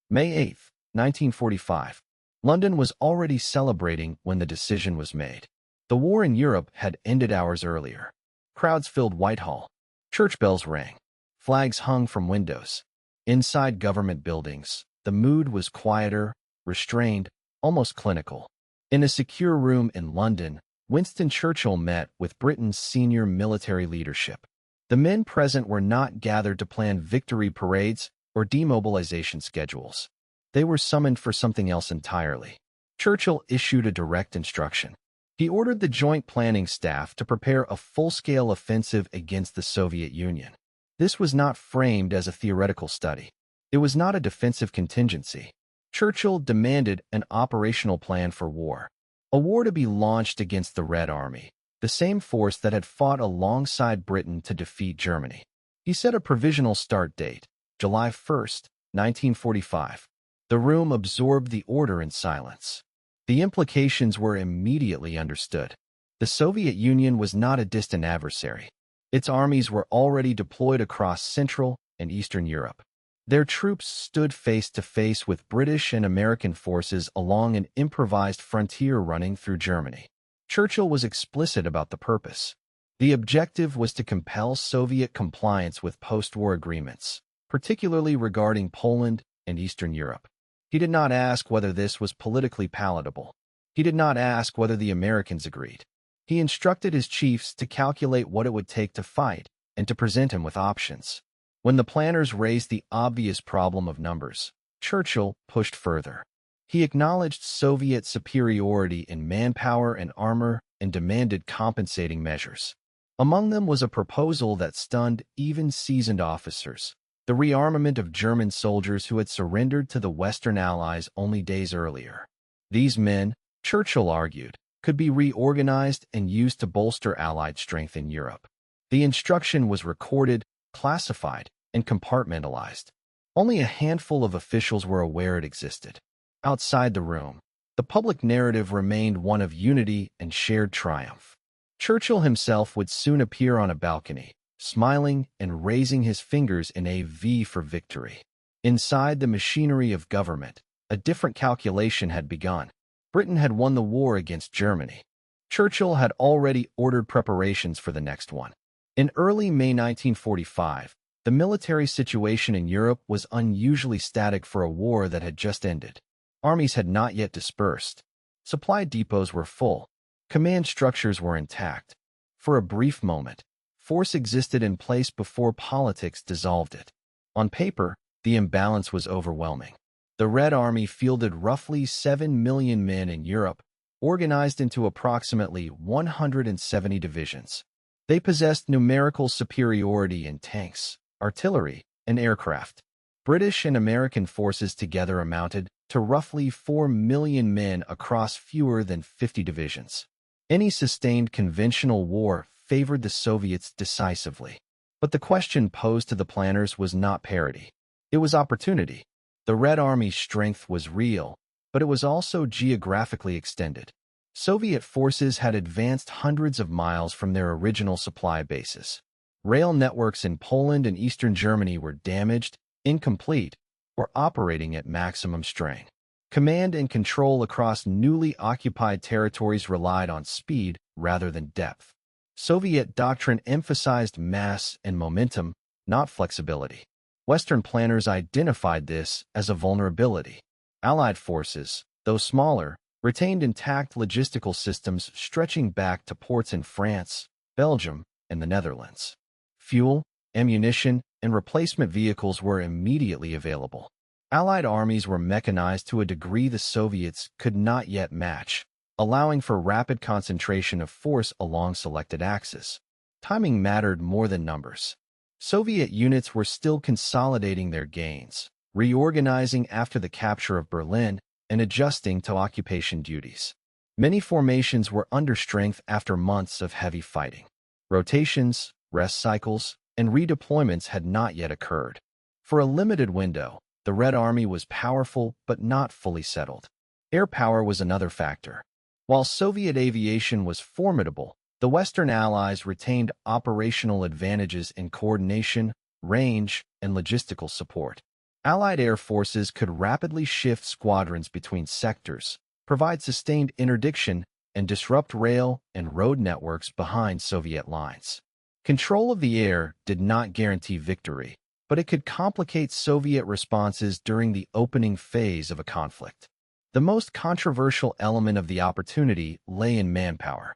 May 8, 1945. London was already celebrating when the decision was made. The war in Europe had ended hours earlier. Crowds filled Whitehall. Church bells rang. Flags hung from windows. Inside government buildings, the mood was quieter, restrained, almost clinical. In a secure room in London, Winston Churchill met with Britain's senior military leadership. The men present were not gathered to plan victory parades or demobilization schedules. They were summoned for something else entirely. Churchill issued a direct instruction. He ordered the Joint Planning Staff to prepare a full-scale offensive against the Soviet Union. This was not framed as a theoretical study. It was not a defensive contingency. Churchill demanded an operational plan for war. A war to be launched against the Red Army, the same force that had fought alongside Britain to defeat Germany. He set a provisional start date, July 1, 1945. The room absorbed the order in silence. The implications were immediately understood. The Soviet Union was not a distant adversary. Its armies were already deployed across Central and Eastern Europe. Their troops stood face to face with British and American forces along an improvised frontier running through Germany. Churchill was explicit about the purpose. The objective was to compel Soviet compliance with post-war agreements, particularly regarding Poland and Eastern Europe. He did not ask whether this was politically palatable. He did not ask whether the Americans agreed. He instructed his chiefs to calculate what it would take to fight and to present him with options. When the planners raised the obvious problem of numbers, Churchill pushed further. He acknowledged Soviet superiority in manpower and armor and demanded compensating measures. Among them was a proposal that stunned even seasoned officers: the rearmament of German soldiers who had surrendered to the Western Allies only days earlier. These men, Churchill argued, could be reorganized and used to bolster Allied strength in Europe. The instruction was recorded, classified, and compartmentalized. Only a handful of officials were aware it existed. Outside the room, the public narrative remained one of unity and shared triumph. Churchill himself would soon appear on a balcony, smiling and raising his fingers in a V for victory. Inside the machinery of government, a different calculation had begun. Britain had won the war against Germany. Churchill had already ordered preparations for the next one. In early May 1945, the military situation in Europe was unusually static for a war that had just ended. Armies had not yet dispersed. Supply depots were full. Command structures were intact. For a brief moment, force existed in place before politics dissolved it. On paper, the imbalance was overwhelming. The Red Army fielded roughly 7 million men in Europe, organized into approximately 170 divisions. They possessed numerical superiority in tanks, artillery, and aircraft. British and American forces together amounted to roughly 4 million men across fewer than 50 divisions. Any sustained conventional war favored the Soviets decisively. But the question posed to the planners was not parity. It was opportunity. The Red Army's strength was real, but it was also geographically extended. Soviet forces had advanced hundreds of miles from their original supply bases. Rail networks in Poland and Eastern Germany were damaged, incomplete, or operating at maximum strain. Command and control across newly occupied territories relied on speed rather than depth. Soviet doctrine emphasized mass and momentum, not flexibility. Western planners identified this as a vulnerability. Allied forces, though smaller, retained intact logistical systems stretching back to ports in France, Belgium, and the Netherlands. Fuel, ammunition, and replacement vehicles were immediately available. Allied armies were mechanized to a degree the Soviets could not yet match, allowing for rapid concentration of force along selected axes. Timing mattered more than numbers. Soviet units were still consolidating their gains, reorganizing after the capture of Berlin, and adjusting to occupation duties. Many formations were under strength after months of heavy fighting. Rotations, rest cycles, and redeployments had not yet occurred. For a limited window, the Red Army was powerful but not fully settled. Air power was another factor. While Soviet aviation was formidable, the Western Allies retained operational advantages in coordination, range, and logistical support. Allied air forces could rapidly shift squadrons between sectors, provide sustained interdiction, and disrupt rail and road networks behind Soviet lines. Control of the air did not guarantee victory, but it could complicate Soviet responses during the opening phase of a conflict. The most controversial element of the opportunity lay in manpower.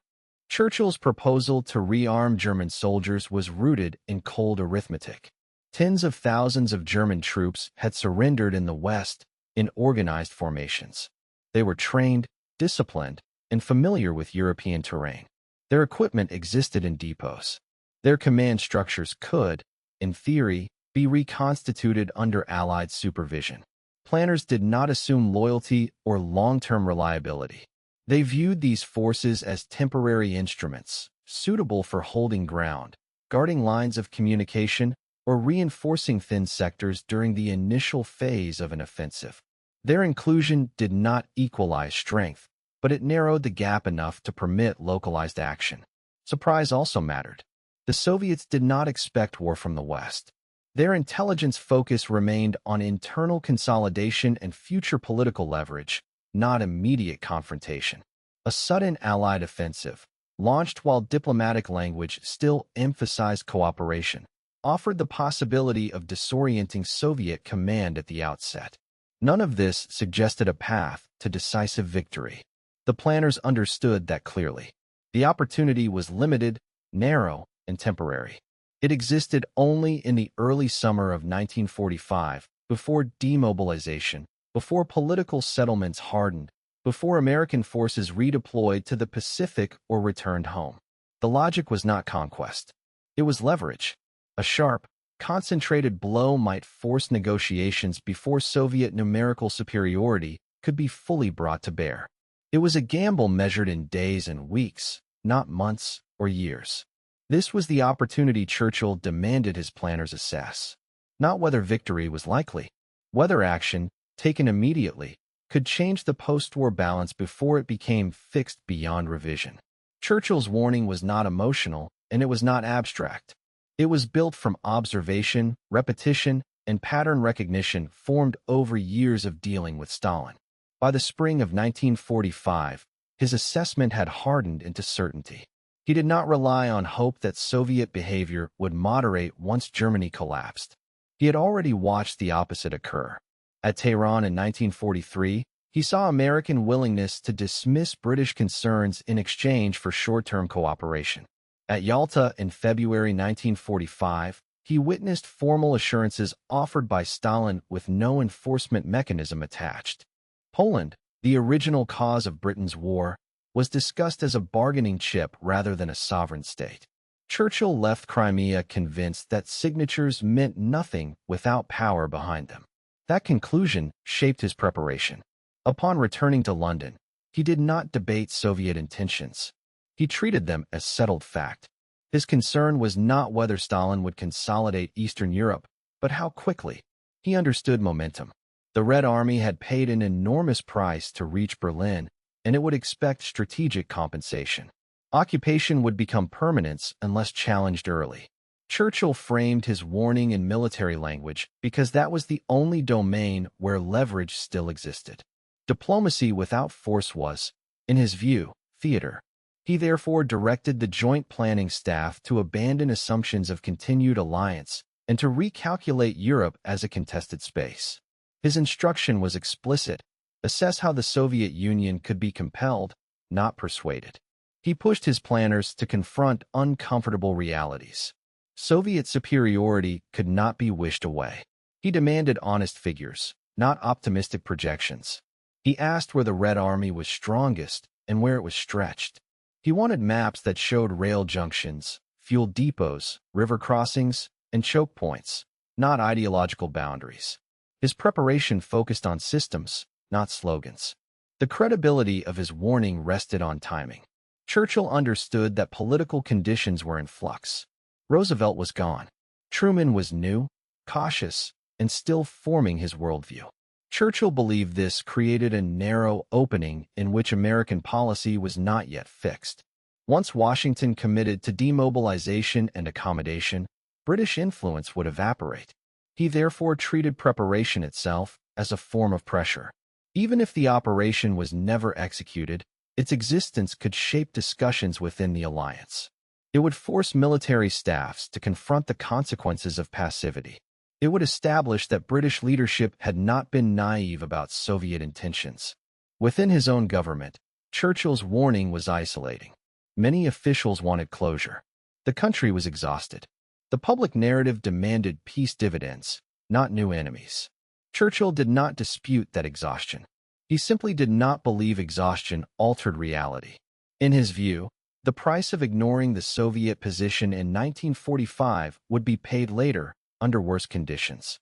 Churchill's proposal to rearm German soldiers was rooted in cold arithmetic. Tens of thousands of German troops had surrendered in the West in organized formations. They were trained, disciplined, and familiar with European terrain. Their equipment existed in depots. Their command structures could, in theory, be reconstituted under Allied supervision. Planners did not assume loyalty or long-term reliability. They viewed these forces as temporary instruments, suitable for holding ground, guarding lines of communication, or reinforcing thin sectors during the initial phase of an offensive. Their inclusion did not equalize strength, but it narrowed the gap enough to permit localized action. Surprise also mattered. The Soviets did not expect war from the West. Their intelligence focus remained on internal consolidation and future political leverage, not immediate confrontation. A sudden Allied offensive, launched while diplomatic language still emphasized cooperation, offered the possibility of disorienting Soviet command at the outset. None of this suggested a path to decisive victory. The planners understood that clearly. The opportunity was limited, narrow, and temporary. It existed only in the early summer of 1945, before demobilization, before political settlements hardened, before American forces redeployed to the Pacific or returned home. The logic was not conquest. It was leverage. A sharp, concentrated blow might force negotiations before Soviet numerical superiority could be fully brought to bear. It was a gamble measured in days and weeks, not months or years. This was the opportunity Churchill demanded his planners assess. Not whether victory was likely, whether action, taken immediately, could change the post-war balance before it became fixed beyond revision. Churchill's warning was not emotional, and it was not abstract. It was built from observation, repetition, and pattern recognition formed over years of dealing with Stalin. By the spring of 1945, his assessment had hardened into certainty. He did not rely on hope that Soviet behavior would moderate once Germany collapsed. He had already watched the opposite occur. At Tehran in 1943, he saw American willingness to dismiss British concerns in exchange for short-term cooperation. At Yalta in February 1945, he witnessed formal assurances offered by Stalin with no enforcement mechanism attached. Poland, the original cause of Britain's war, was discussed as a bargaining chip rather than a sovereign state. Churchill left Crimea convinced that signatures meant nothing without power behind them. That conclusion shaped his preparation. Upon returning to London, he did not debate Soviet intentions. He treated them as settled fact. His concern was not whether Stalin would consolidate Eastern Europe, but how quickly. He understood momentum. The Red Army had paid an enormous price to reach Berlin, and it would expect strategic compensation. Occupation would become permanence unless challenged early. Churchill framed his warning in military language because that was the only domain where leverage still existed. Diplomacy without force was, in his view, theater. He therefore directed the Joint Planning Staff to abandon assumptions of continued alliance and to recalculate Europe as a contested space. His instruction was explicit: assess how the Soviet Union could be compelled, not persuaded. He pushed his planners to confront uncomfortable realities. Soviet superiority could not be wished away. He demanded honest figures, not optimistic projections. He asked where the Red Army was strongest and where it was stretched. He wanted maps that showed rail junctions, fuel depots, river crossings, and choke points, not ideological boundaries. His preparation focused on systems, not slogans. The credibility of his warning rested on timing. Churchill understood that political conditions were in flux. Roosevelt was gone. Truman was new, cautious, and still forming his worldview. Churchill believed this created a narrow opening in which American policy was not yet fixed. Once Washington committed to demobilization and accommodation, British influence would evaporate. He therefore treated preparation itself as a form of pressure. Even if the operation was never executed, its existence could shape discussions within the alliance. It would force military staffs to confront the consequences of passivity. It would establish that British leadership had not been naive about Soviet intentions. Within his own government, Churchill's warning was isolating. Many officials wanted closure. The country was exhausted. The public narrative demanded peace dividends, not new enemies. Churchill did not dispute that exhaustion. He simply did not believe exhaustion altered reality. In his view, the price of ignoring the Soviet position in 1945 would be paid later, under worse conditions.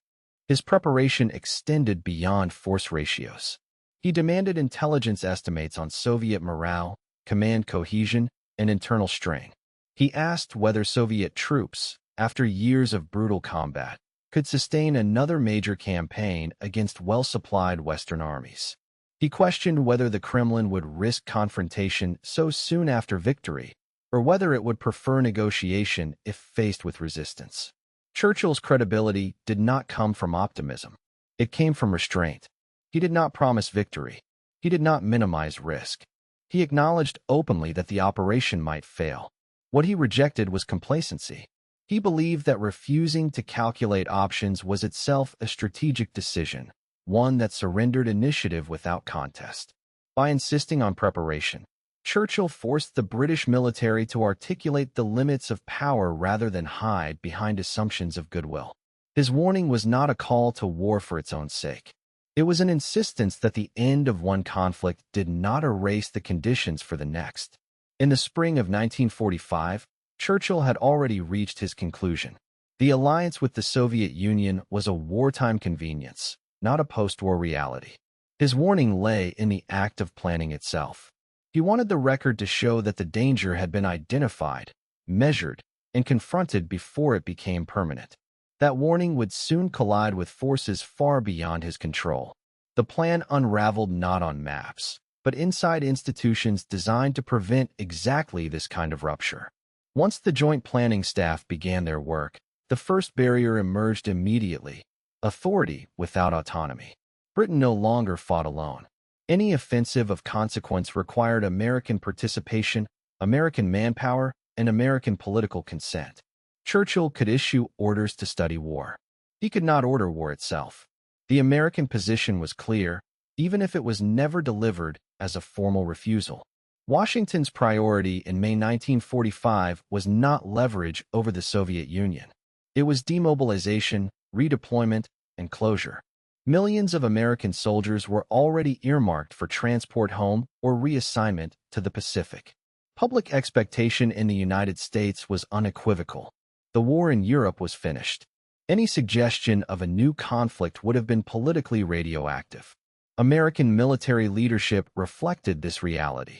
His preparation extended beyond force ratios. He demanded intelligence estimates on Soviet morale, command cohesion, and internal strain. He asked whether Soviet troops, after years of brutal combat, could sustain another major campaign against well-supplied Western armies. He questioned whether the Kremlin would risk confrontation so soon after victory, or whether it would prefer negotiation if faced with resistance. Churchill's credibility did not come from optimism. It came from restraint. He did not promise victory. He did not minimize risk. He acknowledged openly that the operation might fail. What he rejected was complacency. He believed that refusing to calculate options was itself a strategic decision, one that surrendered initiative without contest. By insisting on preparation, Churchill forced the British military to articulate the limits of power rather than hide behind assumptions of goodwill. His warning was not a call to war for its own sake. It was an insistence that the end of one conflict did not erase the conditions for the next. In the spring of 1945, Churchill had already reached his conclusion. The alliance with the Soviet Union was a wartime convenience, not a post-war reality. His warning lay in the act of planning itself. He wanted the record to show that the danger had been identified, measured, and confronted before it became permanent. That warning would soon collide with forces far beyond his control. The plan unraveled not on maps, but inside institutions designed to prevent exactly this kind of rupture. Once the Joint Planning Staff began their work, the first barrier emerged immediately: authority without autonomy. Britain no longer fought alone. Any offensive of consequence required American participation, American manpower, and American political consent. Churchill could issue orders to study war. He could not order war itself. The American position was clear, even if it was never delivered as a formal refusal. Washington's priority in May 1945 was not leverage over the Soviet Union. It was demobilization, redeployment, and closure. Millions of American soldiers were already earmarked for transport home or reassignment to the Pacific. Public expectation in the United States was unequivocal. The war in Europe was finished. Any suggestion of a new conflict would have been politically radioactive. American military leadership reflected this reality.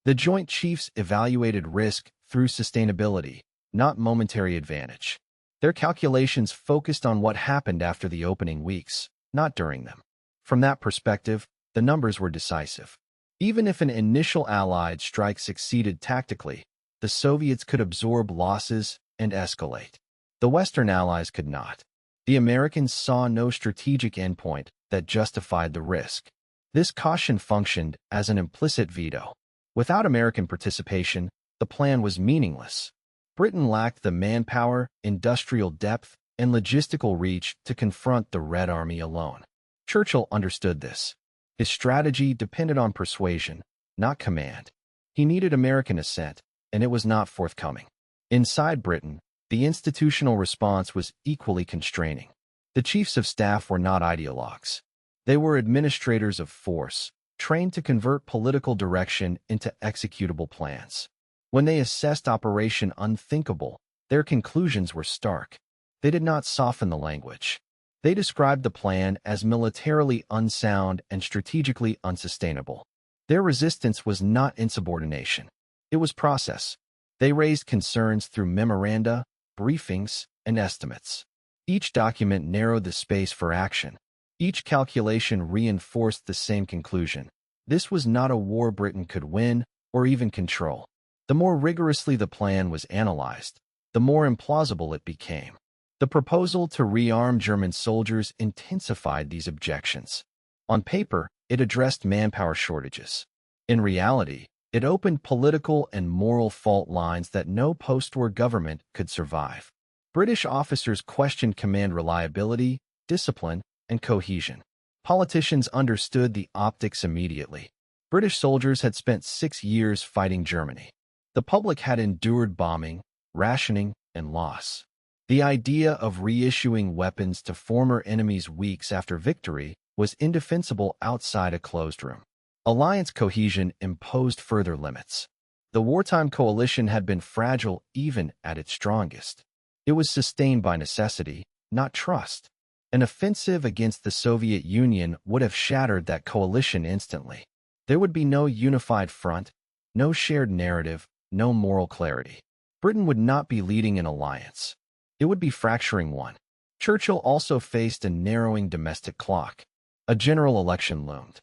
The Joint Chiefs evaluated risk through sustainability, not momentary advantage. Their calculations focused on what happened after the opening weeks, not during them. From that perspective, the numbers were decisive. Even if an initial Allied strike succeeded tactically, the Soviets could absorb losses and escalate. The Western Allies could not. The Americans saw no strategic endpoint that justified the risk. This caution functioned as an implicit veto. Without American participation, the plan was meaningless. Britain lacked the manpower, industrial depth, and logistical reach to confront the Red Army alone. Churchill understood this. His strategy depended on persuasion, not command. He needed American assent, and it was not forthcoming. Inside Britain, the institutional response was equally constraining. The chiefs of staff were not ideologues. They were administrators of force, trained to convert political direction into executable plans. When they assessed Operation Unthinkable, their conclusions were stark. They did not soften the language. They described the plan as militarily unsound and strategically unsustainable. Their resistance was not insubordination. It was process. They raised concerns through memoranda, briefings, and estimates. Each document narrowed the space for action. Each calculation reinforced the same conclusion. This was not a war Britain could win or even control. The more rigorously the plan was analyzed, the more implausible it became. The proposal to rearm German soldiers intensified these objections. On paper, it addressed manpower shortages. In reality, it opened political and moral fault lines that no post-war government could survive. British officers questioned command reliability, discipline, and cohesion. Politicians understood the optics immediately. British soldiers had spent 6 years fighting Germany. The public had endured bombing, rationing, and loss. The idea of reissuing weapons to former enemies weeks after victory was indefensible outside a closed room. Alliance cohesion imposed further limits. The wartime coalition had been fragile even at its strongest. It was sustained by necessity, not trust. An offensive against the Soviet Union would have shattered that coalition instantly. There would be no unified front, no shared narrative, no moral clarity. Britain would not be leading an alliance. It would be fracturing one. Churchill also faced a narrowing domestic clock. A general election loomed.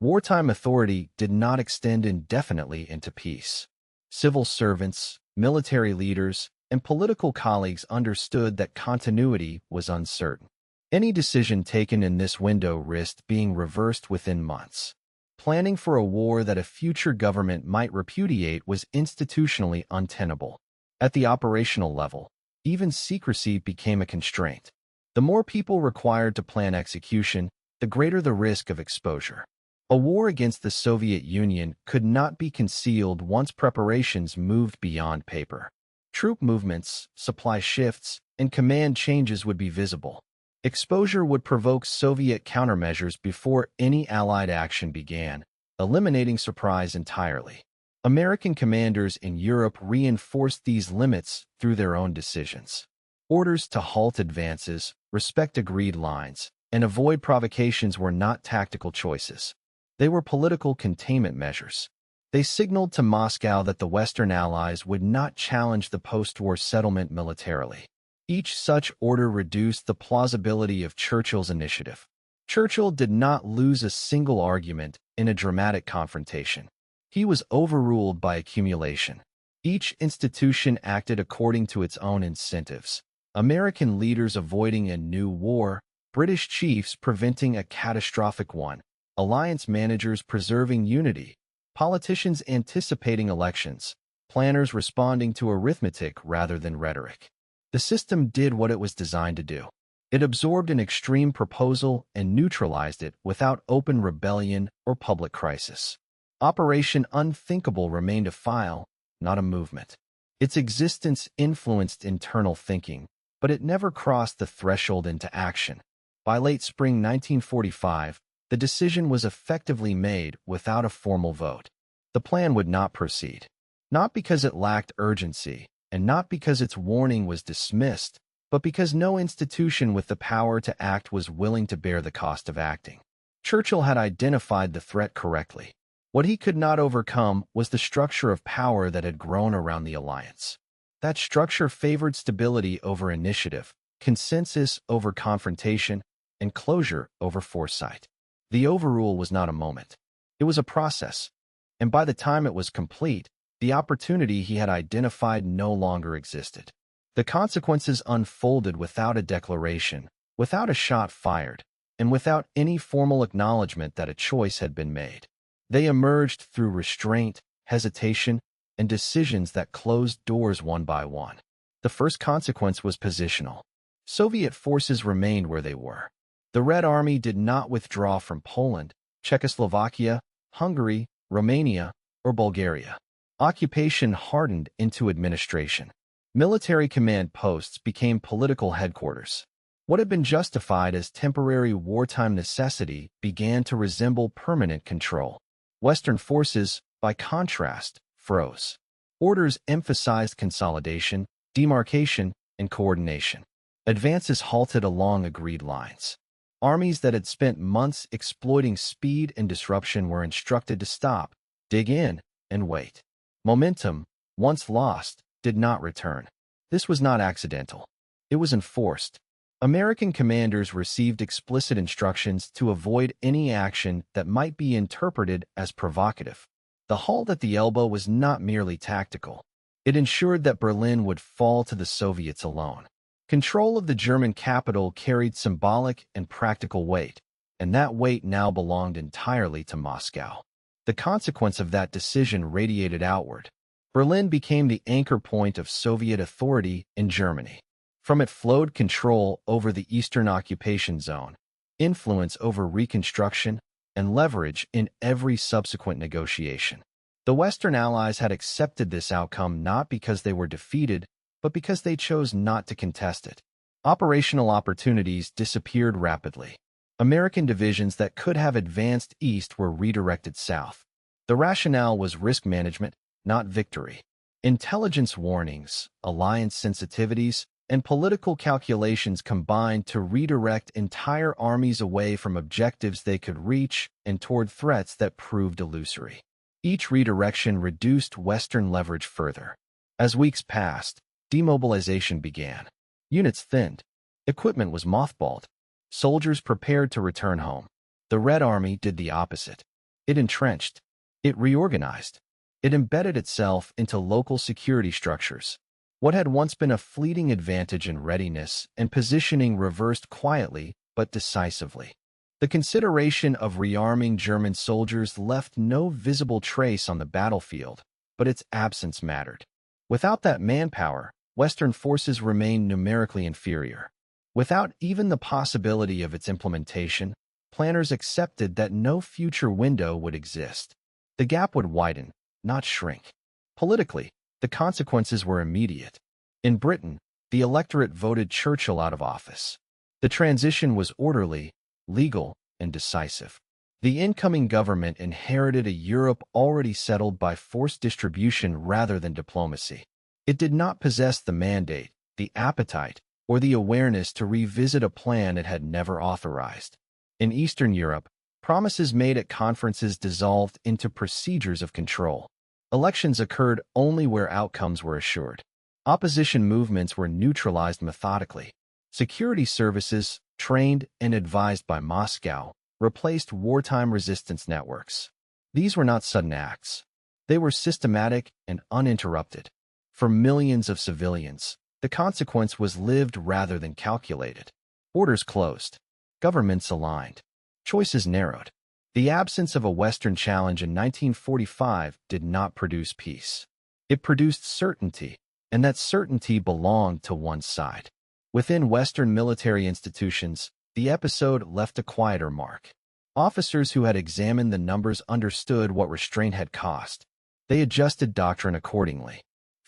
Wartime authority did not extend indefinitely into peace. Civil servants, military leaders, and political colleagues understood that continuity was uncertain. Any decision taken in this window risked being reversed within months. Planning for a war that a future government might repudiate was institutionally untenable. At the operational level, even secrecy became a constraint. The more people required to plan execution, the greater the risk of exposure. A war against the Soviet Union could not be concealed once preparations moved beyond paper. Troop movements, supply shifts, and command changes would be visible. Exposure would provoke Soviet countermeasures before any Allied action began, eliminating surprise entirely. American commanders in Europe reinforced these limits through their own decisions. Orders to halt advances, respect agreed lines, and avoid provocations were not tactical choices. They were political containment measures. They signaled to Moscow that the Western Allies would not challenge the post-war settlement militarily. Each such order reduced the plausibility of Churchill's initiative. Churchill did not lose a single argument in a dramatic confrontation. He was overruled by accumulation. Each institution acted according to its own incentives. American leaders avoiding a new war, British chiefs preventing a catastrophic one, alliance managers preserving unity, politicians anticipating elections, planners responding to arithmetic rather than rhetoric. The system did what it was designed to do. It absorbed an extreme proposal and neutralized it without open rebellion or public crisis. Operation Unthinkable remained a file, not a movement. Its existence influenced internal thinking, but it never crossed the threshold into action. By late spring 1945, the decision was effectively made without a formal vote. The plan would not proceed. Not because it lacked urgency, and not because its warning was dismissed, but because no institution with the power to act was willing to bear the cost of acting. Churchill had identified the threat correctly. What he could not overcome was the structure of power that had grown around the alliance. That structure favored stability over initiative, consensus over confrontation, and closure over foresight. The overrule was not a moment. It was a process, and by the time it was complete, the opportunity he had identified no longer existed. The consequences unfolded without a declaration, without a shot fired, and without any formal acknowledgement that a choice had been made. They emerged through restraint, hesitation, and decisions that closed doors one by one. The first consequence was positional. Soviet forces remained where they were. The Red Army did not withdraw from Poland, Czechoslovakia, Hungary, Romania, or Bulgaria. Occupation hardened into administration. Military command posts became political headquarters. What had been justified as temporary wartime necessity began to resemble permanent control. Western forces, by contrast, froze. Orders emphasized consolidation, demarcation, and coordination. Advances halted along agreed lines. Armies that had spent months exploiting speed and disruption were instructed to stop, dig in, and wait. Momentum, once lost, did not return. This was not accidental. It was enforced. American commanders received explicit instructions to avoid any action that might be interpreted as provocative. The halt at the elbow was not merely tactical. It ensured that Berlin would fall to the Soviets alone. Control of the German capital carried symbolic and practical weight, and that weight now belonged entirely to Moscow. The consequence of that decision radiated outward. Berlin became the anchor point of Soviet authority in Germany. From it flowed control over the Eastern occupation zone, influence over reconstruction, and leverage in every subsequent negotiation. The Western Allies had accepted this outcome not because they were defeated, but because they chose not to contest it. Operational opportunities disappeared rapidly. American divisions that could have advanced east were redirected south. The rationale was risk management, not victory. Intelligence warnings, alliance sensitivities, and political calculations combined to redirect entire armies away from objectives they could reach and toward threats that proved illusory. Each redirection reduced Western leverage further. As weeks passed, demobilization began. Units thinned. Equipment was mothballed. Soldiers prepared to return home. The Red Army did the opposite. It entrenched. It reorganized. It embedded itself into local security structures. What had once been a fleeting advantage in readiness and positioning reversed quietly but decisively. The consideration of rearming German soldiers left no visible trace on the battlefield, but its absence mattered. Without that manpower, Western forces remained numerically inferior. Without even the possibility of its implementation, planners accepted that no future window would exist. The gap would widen, not shrink. Politically, the consequences were immediate. In Britain, the electorate voted Churchill out of office. The transition was orderly, legal, and decisive. The incoming government inherited a Europe already settled by forced distribution rather than diplomacy. It did not possess the mandate, the appetite, or the awareness to revisit a plan it had never authorized. In Eastern Europe, promises made at conferences dissolved into procedures of control. Elections occurred only where outcomes were assured. Opposition movements were neutralized methodically. Security services, trained and advised by Moscow, replaced wartime resistance networks. These were not sudden acts. They were systematic and uninterrupted. For millions of civilians, the consequence was lived rather than calculated. Borders closed. Governments aligned. Choices narrowed. The absence of a Western challenge in 1945 did not produce peace. It produced certainty, and that certainty belonged to one side. Within Western military institutions, the episode left a quieter mark. Officers who had examined the numbers understood what restraint had cost. They adjusted doctrine accordingly.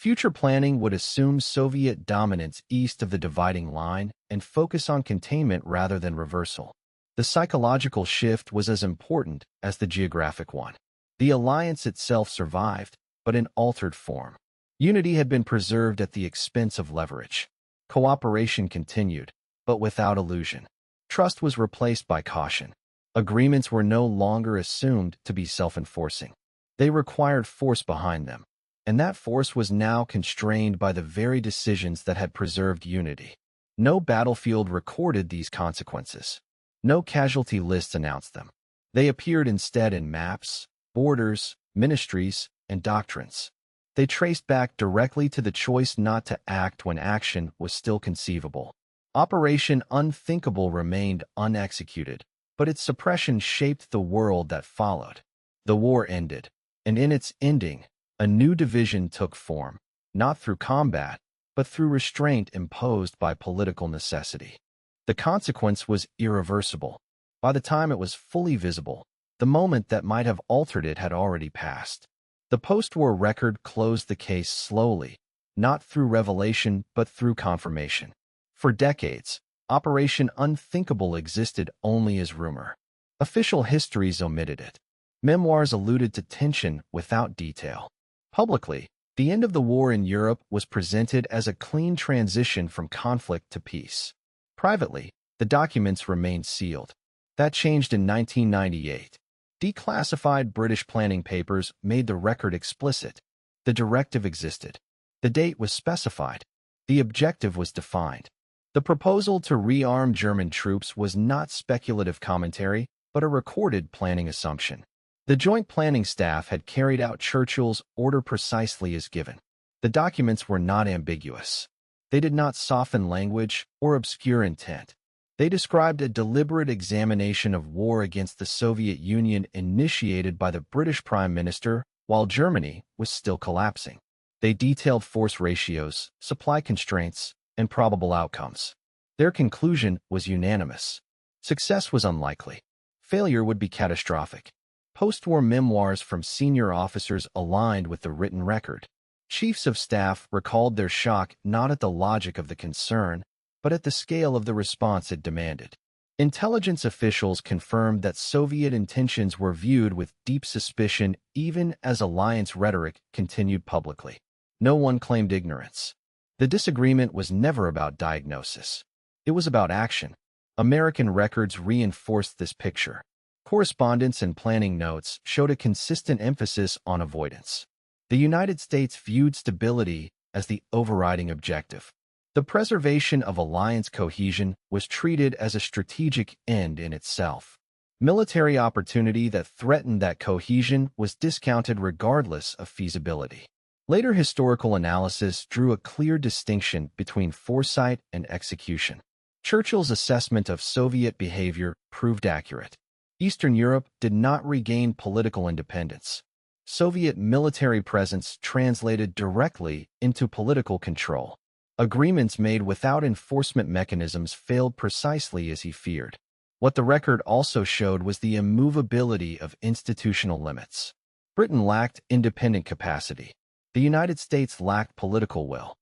Future planning would assume Soviet dominance east of the dividing line and focus on containment rather than reversal. The psychological shift was as important as the geographic one. The alliance itself survived, but in altered form. Unity had been preserved at the expense of leverage. Cooperation continued, but without illusion. Trust was replaced by caution. Agreements were no longer assumed to be self-enforcing. They required force behind them, and that force was now constrained by the very decisions that had preserved unity. No battlefield recorded these consequences. No casualty lists announced them. They appeared instead in maps, borders, ministries, and doctrines. They traced back directly to the choice not to act when action was still conceivable. Operation Unthinkable remained unexecuted, but its suppression shaped the world that followed. The war ended, and in its ending, a new division took form, not through combat, but through restraint imposed by political necessity. The consequence was irreversible. By the time it was fully visible, the moment that might have altered it had already passed. The post-war record closed the case slowly, not through revelation but through confirmation. For decades, Operation Unthinkable existed only as rumor. Official histories omitted it. Memoirs alluded to tension without detail. Publicly, the end of the war in Europe was presented as a clean transition from conflict to peace. Privately, the documents remained sealed. That changed in 1998. Declassified British planning papers made the record explicit. The directive existed. The date was specified. The objective was defined. The proposal to rearm German troops was not speculative commentary, but a recorded planning assumption. The Joint Planning Staff had carried out Churchill's order precisely as given. The documents were not ambiguous. They did not soften language or obscure intent. They described a deliberate examination of war against the Soviet Union initiated by the British Prime Minister while Germany was still collapsing. They detailed force ratios, supply constraints, and probable outcomes. Their conclusion was unanimous. Success was unlikely. Failure would be catastrophic. Post-war memoirs from senior officers aligned with the written record. Chiefs of staff recalled their shock not at the logic of the concern, but at the scale of the response it demanded. Intelligence officials confirmed that Soviet intentions were viewed with deep suspicion even as alliance rhetoric continued publicly. No one claimed ignorance. The disagreement was never about diagnosis. It was about action. American records reinforced this picture. Correspondence and planning notes showed a consistent emphasis on avoidance. The United States viewed stability as the overriding objective. The preservation of alliance cohesion was treated as a strategic end in itself. Military opportunity that threatened that cohesion was discounted regardless of feasibility. Later historical analysis drew a clear distinction between foresight and execution. Churchill's assessment of Soviet behavior proved accurate. Eastern Europe did not regain political independence. Soviet military presence translated directly into political control. Agreements made without enforcement mechanisms failed precisely as he feared. What the record also showed was the immovability of institutional limits. Britain lacked independent capacity. The United States lacked political will.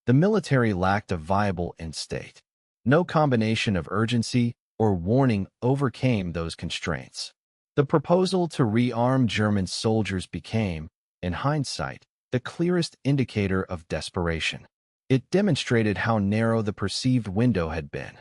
The military lacked a viable end state. No combination of urgency or warning overcame those constraints. The proposal to rearm German soldiers became, in hindsight, the clearest indicator of desperation. It demonstrated how narrow the perceived window had been.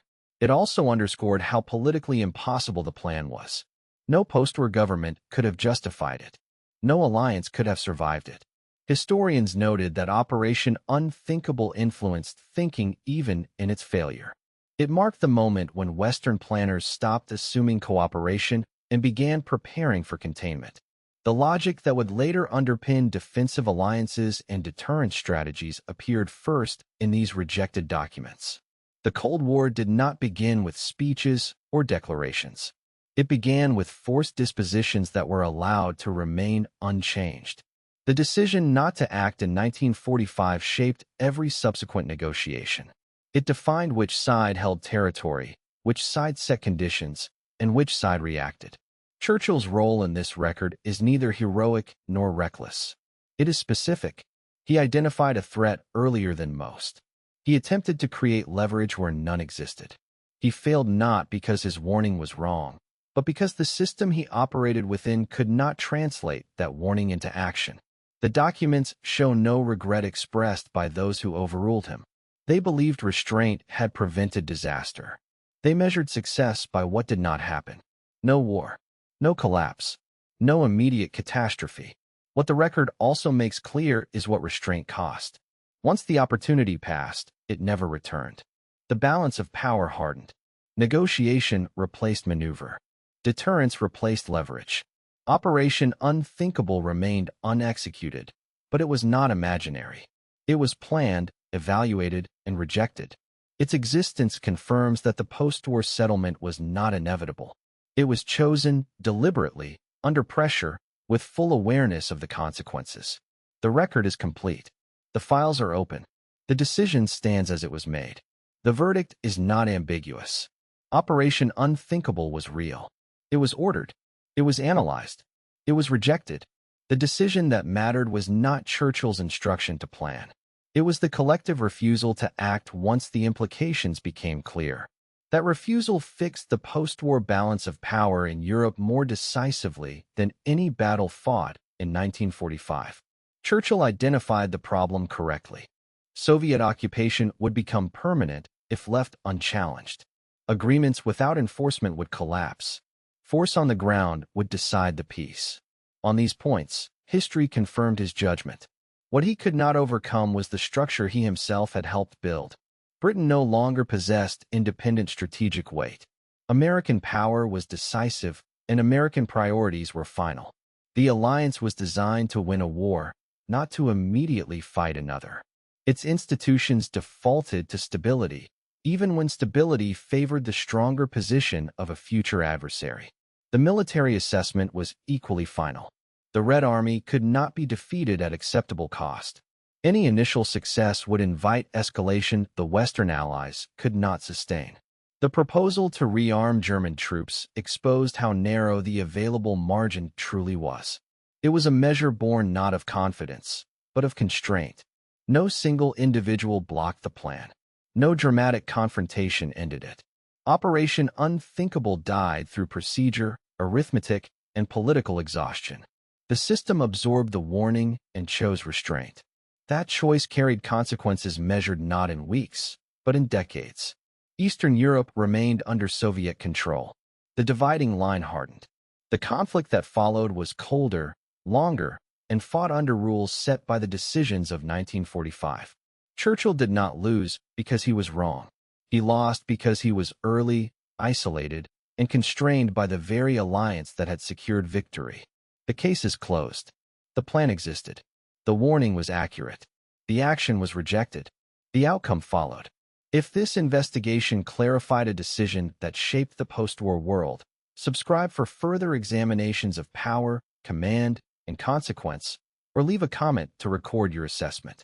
It also underscored how politically impossible the plan was. No post-war government could have justified it. No alliance could have survived it. Historians noted that Operation Unthinkable influenced thinking even in its failure. It marked the moment when Western planners stopped assuming cooperation and began preparing for containment. The logic that would later underpin defensive alliances and deterrence strategies appeared first in these rejected documents. The Cold War did not begin with speeches or declarations. It began with forced dispositions that were allowed to remain unchanged. The decision not to act in 1945 shaped every subsequent negotiation. It defined which side held territory, which side set conditions, and which side reacted. Churchill's role in this record is neither heroic nor reckless. It is specific. He identified a threat earlier than most. He attempted to create leverage where none existed. He failed not because his warning was wrong, but because the system he operated within could not translate that warning into action. The documents show no regret expressed by those who overruled him. They believed restraint had prevented disaster. They measured success by what did not happen. No war. No collapse. No immediate catastrophe. What the record also makes clear is what restraint cost. Once the opportunity passed, it never returned. The balance of power hardened. Negotiation replaced maneuver. Deterrence replaced leverage. Operation Unthinkable remained unexecuted, but it was not imaginary. It was planned, evaluated, and rejected. Its existence confirms that the post-war settlement was not inevitable. It was chosen deliberately, under pressure, with full awareness of the consequences. The record is complete. The files are open. The decision stands as it was made. The verdict is not ambiguous. Operation Unthinkable was real. It was ordered. It was analyzed. It was rejected. The decision that mattered was not Churchill's instruction to plan. It was the collective refusal to act once the implications became clear. That refusal fixed the post-war balance of power in Europe more decisively than any battle fought in 1945. Churchill identified the problem correctly. Soviet occupation would become permanent if left unchallenged. Agreements without enforcement would collapse. Force on the ground would decide the peace. On these points, history confirmed his judgment. What he could not overcome was the structure he himself had helped build. Britain no longer possessed independent strategic weight. American power was decisive, and American priorities were final. The alliance was designed to win a war, not to immediately fight another. Its institutions defaulted to stability, even when stability favored the stronger position of a future adversary. The military assessment was equally final. The Red Army could not be defeated at acceptable cost. Any initial success would invite escalation the Western Allies could not sustain. The proposal to rearm German troops exposed how narrow the available margin truly was. It was a measure born not of confidence, but of constraint. No single individual blocked the plan. No dramatic confrontation ended it. Operation Unthinkable died through procedure, arithmetic, and political exhaustion. The system absorbed the warning and chose restraint. That choice carried consequences measured not in weeks, but in decades. Eastern Europe remained under Soviet control. The dividing line hardened. The conflict that followed was colder, longer, and fought under rules set by the decisions of 1945. Churchill did not lose because he was wrong. He lost because he was early, isolated, and constrained by the very alliance that had secured victory. The case is closed. The plan existed. The warning was accurate. The action was rejected. The outcome followed. If this investigation clarified a decision that shaped the post-war world, subscribe for further examinations of power, command, and consequence, or leave a comment to record your assessment.